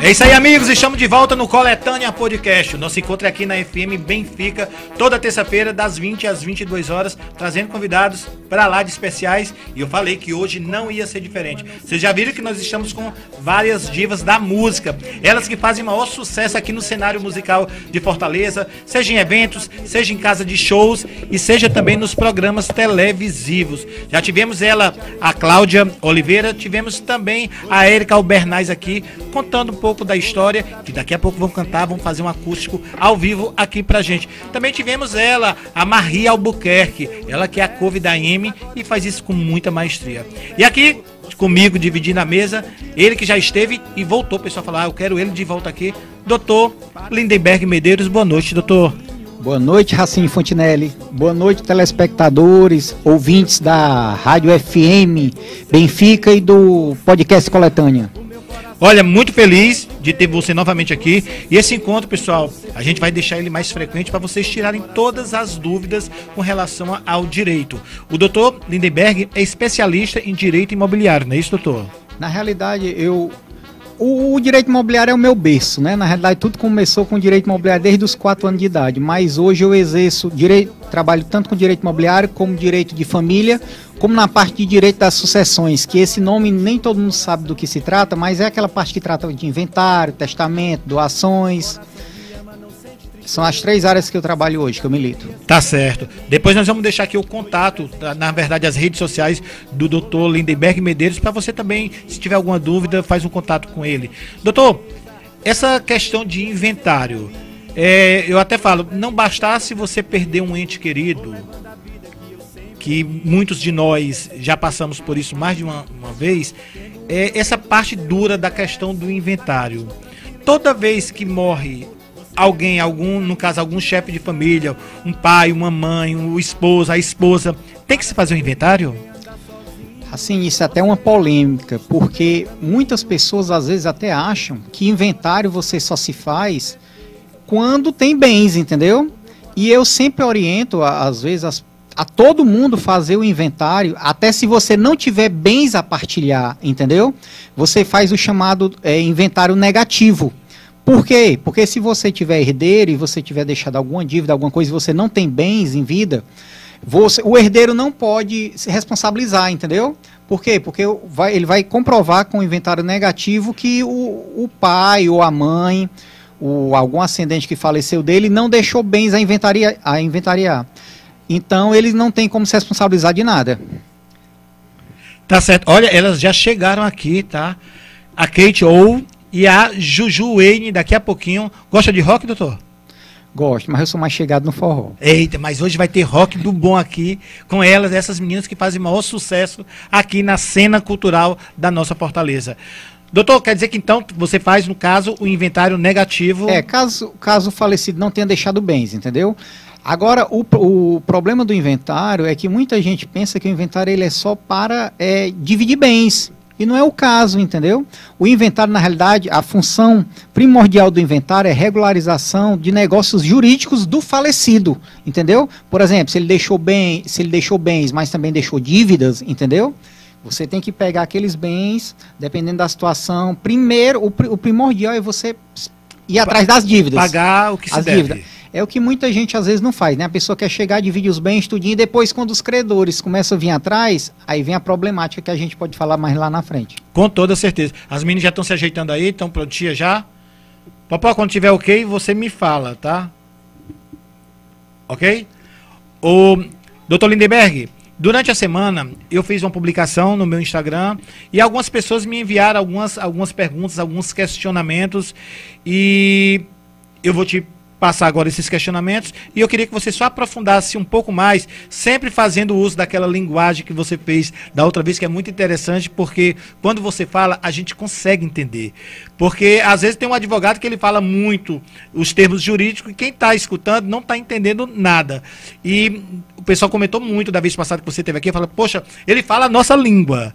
É isso aí, amigos, estamos de volta no Coletânea Podcast. O nosso encontro é aqui na FM Benfica, toda terça-feira, das 20 às 22 horas, trazendo convidados para lá de especiais. E eu falei que hoje não ia ser diferente. Vocês já viram que nós estamos com várias divas da música, elas que fazem maior sucesso aqui no cenário musical de Fortaleza, seja em eventos, seja em casa de shows e seja também nos programas televisivos. Já tivemos ela, a Cláudia Oliveira, tivemos também a Érica Albernaz aqui, contando um pouco da história, que daqui a pouco vão cantar, vão fazer um acústico ao vivo aqui pra gente. Também tivemos ela, a Maria Albuquerque, ela que é a couve da M e faz isso com muita maestria. E aqui, comigo, dividindo a mesa, ele que já esteve e voltou, o pessoal falar, eu quero ele de volta aqui, doutor Lindenberg Medeiros. Boa noite, doutor. Boa noite, Racine Fontinelli. Boa noite, telespectadores, ouvintes da Rádio FM Benfica e do podcast Coletânea. Olha, muito feliz de ter você novamente aqui. E esse encontro, pessoal, a gente vai deixar ele mais frequente para vocês tirarem todas as dúvidas com relação ao direito. O doutor Lindenberg é especialista em direito imobiliário, não é isso, doutor? Na realidade, o direito imobiliário é o meu berço, né? Na realidade, tudo começou com o direito imobiliário desde os 4 anos de idade. Mas hoje eu exerço trabalho tanto com direito imobiliário como direito de família, como na parte de direito das sucessões, que esse nome nem todo mundo sabe do que se trata, mas é aquela parte que trata de inventário, testamento, doações. São as 3 áreas que eu trabalho hoje, que eu milito. Tá certo. Depois nós vamos deixar aqui o contato, na verdade, as redes sociais do doutor Lindenberg Medeiros, para você também, se tiver alguma dúvida, faz um contato com ele. Doutor, essa questão de inventário, eu até falo, não bastasse você perder um ente querido, que muitos de nós já passamos por isso mais de uma vez, essa parte dura da questão do inventário. Toda vez que morre alguém, no caso, algum chefe de família, um pai, uma mãe, um esposo, a esposa, tem que se fazer um inventário? Assim, isso é até uma polêmica, porque muitas pessoas às vezes até acham que inventário você só se faz quando tem bens, entendeu? E eu sempre oriento, às vezes, a todo mundo fazer o inventário, até se você não tiver bens a partilhar, entendeu? Você faz o chamado inventário negativo. Por quê? Porque se você tiver herdeiro e você tiver deixado alguma dívida, alguma coisa, e você não tem bens em vida, o herdeiro não pode se responsabilizar, entendeu? Por quê? Porque ele vai comprovar com o inventário negativo que o pai ou a mãe, algum ascendente que faleceu dele, não deixou bens a inventariar. Então, eles não têm como se responsabilizar de nada. Tá certo. Olha, elas já chegaram aqui, tá? A Kate ou e a Juju Wayne, daqui a pouquinho. Gosta de rock, doutor? Gosto, mas eu sou mais chegado no forró. Eita, mas hoje vai ter rock do bom aqui, com elas, essas meninas que fazem maior sucesso aqui na cena cultural da nossa Fortaleza. Doutor, quer dizer que então você faz, no caso, o inventário negativo? Caso o falecido não tenha deixado bens, entendeu? Agora, o problema do inventário é que muita gente pensa que o inventário ele é só para dividir bens. E não é o caso, entendeu? O inventário, na realidade, a função primordial do inventário é regularização de negócios jurídicos do falecido, entendeu? Por exemplo, se ele deixou bens, mas também deixou dívidas, entendeu? Você tem que pegar aqueles bens, dependendo da situação. Primeiro, o primordial é você ir atrás das dívidas. Pagar o que se deve. Dívidas. É o que muita gente às vezes não faz, né? A pessoa quer chegar, divide os bens, tudinho, e depois quando os credores começam a vir atrás, aí vem a problemática que a gente pode falar mais lá na frente. Com toda certeza. As meninas já estão se ajeitando aí, estão prontinhas já? Papai, quando tiver ok, você me fala, tá? Ok? Doutor Lindenberg, durante a semana eu fiz uma publicação no meu Instagram e algumas pessoas me enviaram algumas perguntas, alguns questionamentos e eu vou te passar agora esses questionamentos e eu queria que você só aprofundasse um pouco mais, sempre fazendo uso daquela linguagem que você fez da outra vez, que é muito interessante, porque quando você fala, a gente consegue entender. Porque às vezes tem um advogado que ele fala muito os termos jurídicos e quem está escutando não está entendendo nada. E o pessoal comentou muito da vez passada que você esteve aqui, fala, poxa, ele fala a nossa língua,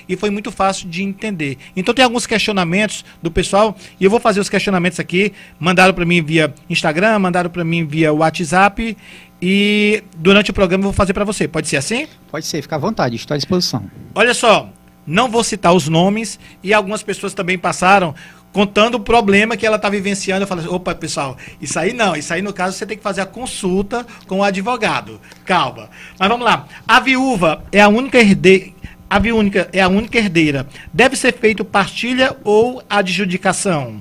e foi muito fácil de entender. Então tem alguns questionamentos do pessoal, e eu vou fazer os questionamentos aqui, mandaram para mim via Instagram, mandaram para mim via WhatsApp, e durante o programa eu vou fazer para você. Pode ser assim? Pode ser, fica à vontade, estou à disposição. Olha só, Não vou citar os nomes, e algumas pessoas também passaram contando o problema que ela está vivenciando. Eu falei, opa, pessoal, isso aí não. Isso aí, no caso, você tem que fazer a consulta com o advogado. Calma. Mas vamos lá. A viúva é a única herdeira. Deve ser feito partilha ou adjudicação?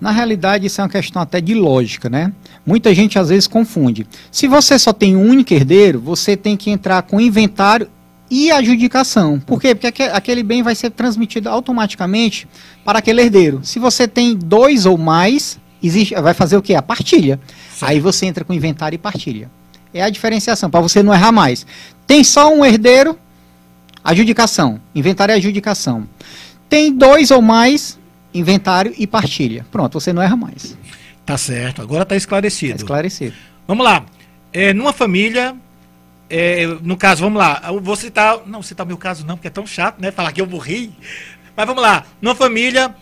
Na realidade, isso é uma questão até de lógica, né? Muita gente às vezes confunde. Se você só tem um único herdeiro, você tem que entrar com inventário e adjudicação. Por quê? Porque aquele bem vai ser transmitido automaticamente para aquele herdeiro. Se você tem dois ou mais, vai fazer o quê? A partilha. Sim. Aí você entra com inventário e partilha. É a diferenciação, para você não errar mais. Tem só um herdeiro, adjudicação. Inventário e adjudicação. Tem dois ou mais, inventário e partilha. Pronto, você não erra mais. Tá certo, agora tá esclarecido. Tá esclarecido. Vamos lá. Numa família, no caso, vamos lá. Eu vou citar. Não, citar o meu caso não, porque é tão chato, né? Falar que eu morri. Mas vamos lá. Numa família,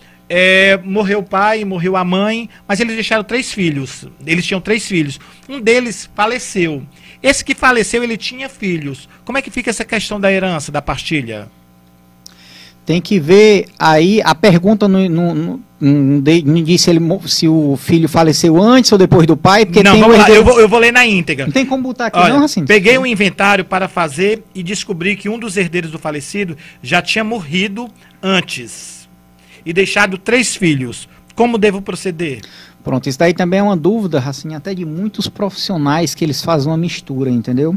morreu o pai, morreu a mãe, mas eles deixaram 3 filhos. Eles tinham 3 filhos. Um deles faleceu. Esse que faleceu, ele tinha filhos. Como é que fica essa questão da herança, da partilha? Tem que ver aí, a pergunta não disse se o filho faleceu antes ou depois do pai, porque não, tem vamos lá, eu vou ler na íntegra. Não tem como botar aqui. Olha, não, assim. Peguei um inventário para fazer e descobri que um dos herdeiros do falecido já tinha morrido antes e deixado 3 filhos. Como devo proceder? Pronto, isso daí também é uma dúvida, assim, até de muitos profissionais que eles fazem uma mistura, entendeu?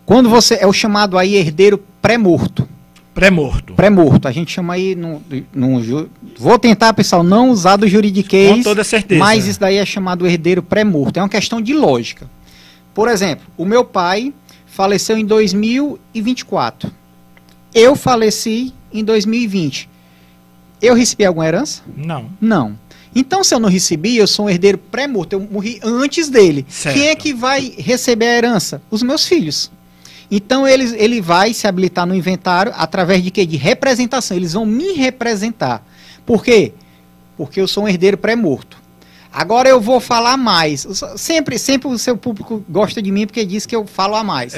Quando você é o chamado aí herdeiro pré-morto. Pré-morto. Pré-morto. A gente chama aí vou tentar, pessoal, não usar do juridiquês. Com toda certeza. Mas isso daí é chamado herdeiro pré-morto. É uma questão de lógica. Por exemplo, o meu pai faleceu em 2024. Eu faleci em 2020. Eu recebi alguma herança? Não. Não. Então, se eu não recebi, eu sou um herdeiro pré-morto. Eu morri antes dele. Certo. Quem é que vai receber a herança? Os meus filhos. Então, ele vai se habilitar no inventário através de quê? De representação. Eles vão me representar. Por quê? Porque eu sou um herdeiro pré-morto. Agora eu vou falar mais. Sempre o seu público gosta de mim porque diz que eu falo a mais.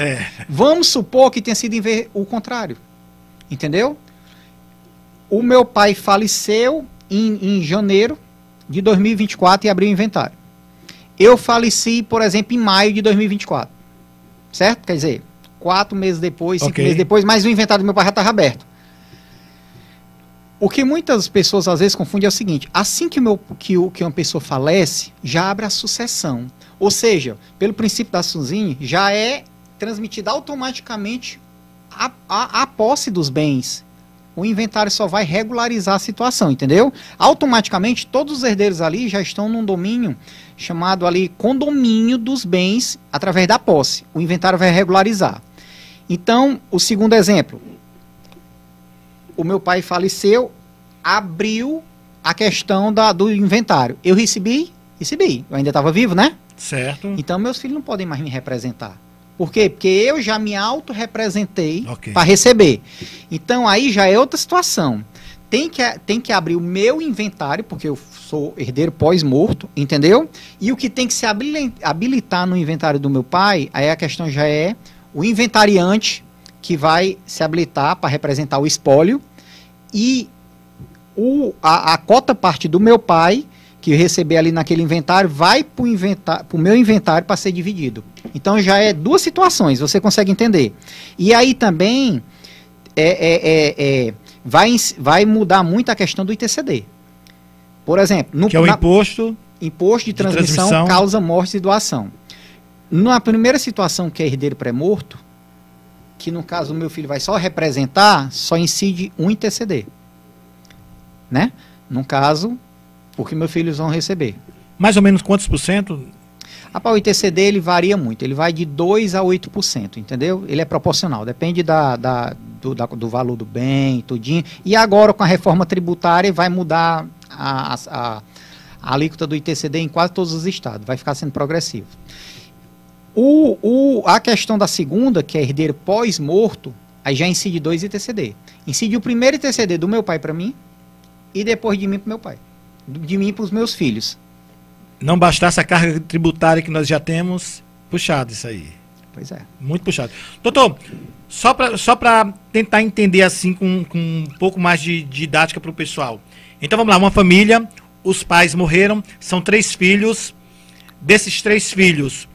Vamos supor que tenha sido o contrário. Entendeu? O meu pai faleceu em janeiro de 2024 e abriu o inventário. Eu faleci, por exemplo, em maio de 2024. Certo? Quer dizer, 4 meses depois, 5 meses depois, mas o inventário do meu pai já estava aberto. O que muitas pessoas às vezes confundem é o seguinte: assim que uma pessoa falece, já abre a sucessão. Ou seja, pelo princípio da Sunzinho, já é transmitida automaticamente a posse dos bens. O inventário só vai regularizar a situação, entendeu? Automaticamente, todos os herdeiros ali já estão num domínio chamado ali condomínio dos bens através da posse. O inventário vai regularizar. Então, o segundo exemplo. O meu pai faleceu, abriu a questão do inventário. Eu recebi? Recebi. Eu ainda estava vivo, né? Certo. Então, meus filhos não podem mais me representar. Por quê? Porque eu já me auto-representei para receber. Então, aí já é outra situação. Tem que abrir o meu inventário, porque eu sou herdeiro pós-morto, entendeu? E o que tem que se habilitar no inventário do meu pai, aí a questão já é o inventariante, que vai se habilitar para representar o espólio, e a cota parte do meu pai, que eu receber ali naquele inventário, vai para o meu inventário para ser dividido. Então já é 2 situações, você consegue entender. E aí também vai mudar muito a questão do ITCD. Por exemplo... que é o imposto de transmissão, causa, morte e doação. Na primeira situação, que é herdeiro pré-morto, que no caso o meu filho vai só representar, só incide um ITCD. Né? No caso... porque meus filhos vão receber. Mais ou menos quantos por cento? O ITCD ele varia muito, ele vai de 2% a 8%, entendeu? Ele é proporcional, depende do valor do bem, tudinho. E agora com a reforma tributária vai mudar a alíquota do ITCD em quase todos os estados, vai ficar sendo progressivo. A questão da segunda, que é herdeiro pós-morto, aí já incide 2 ITCD. Incide o primeiro ITCD do meu pai para mim e depois de mim para meu pai. De mim para os meus filhos. Não bastasse a carga tributária que nós já temos, puxado isso aí. Pois é. Muito puxado. Doutor, só para tentar entender assim com um pouco mais de didática para o pessoal. Então vamos lá, uma família, os pais morreram, são 3 filhos. Desses 3 filhos,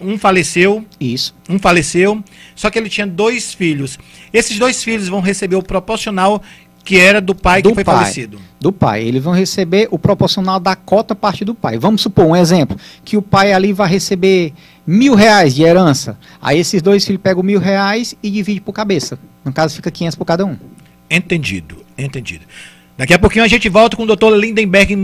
um faleceu. Isso. Um faleceu, só que ele tinha 2 filhos. Esses 2 filhos vão receber o proporcional que era do pai que foi falecido. Do pai. Eles vão receber o proporcional da cota parte do pai. Vamos supor, um exemplo, que o pai ali vai receber R$1.000 de herança. Aí esses 2 filhos pegam R$1.000 e dividem por cabeça. No caso, fica 500 por cada um. Entendido. Daqui a pouquinho a gente volta com o doutor Lindenberg